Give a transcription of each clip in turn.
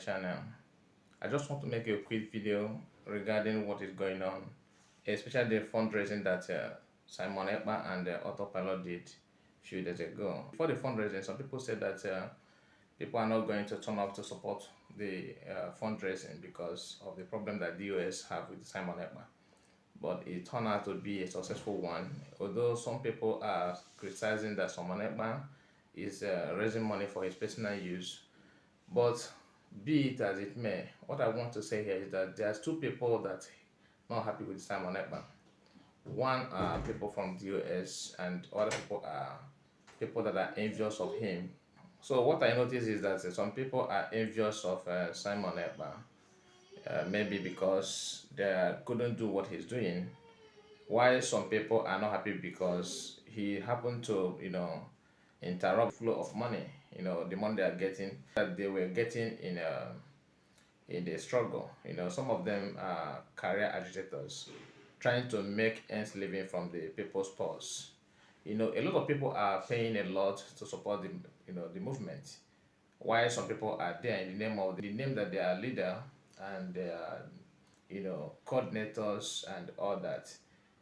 channel. I just want to make a quick video regarding what is going on, especially the fundraising that Simon Ekpa and Autopilot did a few days ago. Before the fundraising, some people said that people are not going to turn up to support the fundraising because of the problem that the US have with Simon Ekpa. But it turned out to be a successful one, although some people are criticizing that Simon Ekpa is raising money for his personal use. But be it as it may, what I want to say here is that there's two people that are not happy with Simon Ekpa. One are people from the US, and other people are people that are envious of him. So what I notice is that some people are envious of Simon Ekpa, maybe because they couldn't do what he's doing, while some people are not happy because he happened to, interrupt the flow of money, the money they are getting, that they were getting in the struggle. Some of them are career agitators trying to make ends living from the people's purse. A lot of people are paying a lot to support the movement, while some people are there in the name of the name that they are leader and they are, coordinators and all that,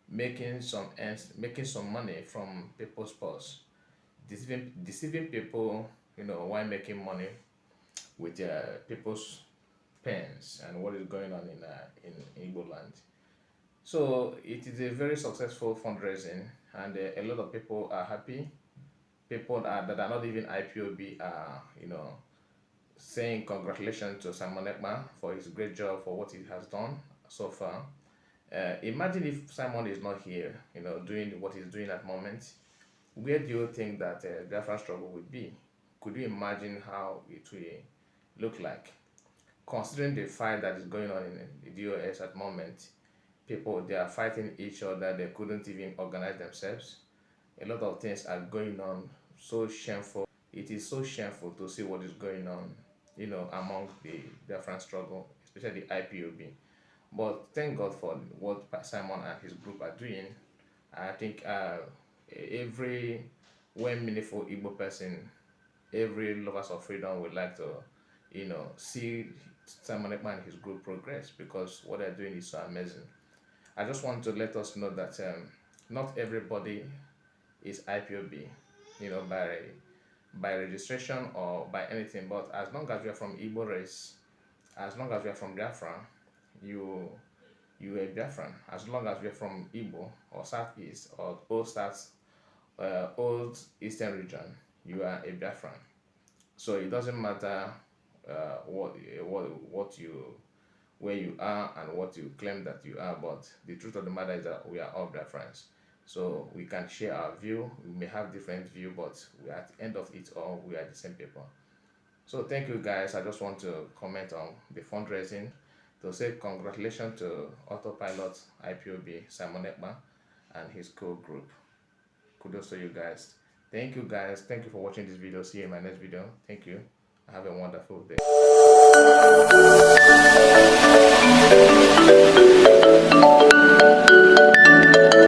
making some ends, making some money from people's purse, deceiving people, while making money with people's pens and what is going on in Igbo land. So it is a very successful fundraising, and a lot of people are happy. People that are not even IPOB are, saying congratulations to Simon Ekpa for his great job, for what he has done so far. Imagine if Simon is not here, doing what he's doing at the moment. Where do you think that Biafra struggle would be? Could you imagine how it will look like? Considering the fight that is going on in the US at the moment, people, they are fighting each other, they couldn't even organize themselves. A lot of things are going on, so shameful. It is so shameful to see what is going on, among the Biafran struggle, especially the IPOB. But thank God for what Simon and his group are doing. I think every when meaningful Igbo person, every lovers of freedom would like to, see Simon Ekpa and his group progress, because what they're doing is so amazing. I just want to let us know that not everybody is IPOB, by registration or by anything. But as long as you are from Igbo race, as long as you are from Biafra, you are a Biafran. As long as you are from Igbo or Southeast or old Eastern region, you are a Biafran. So it doesn't matter what you, where you are and what you claim that you are, but the truth of the matter is that we are all Biafrans. So we can share our view. We may have different view, but we, at the end of it all, we are the same people. So thank you guys. I just want to comment on the fundraising to say congratulations to Autopilot, IPOB, Simon Ekpa, and his co-group. Kudos to you guys. Thank you guys. Thank you for watching this video. See you in my next video. Thank you. Have a wonderful day.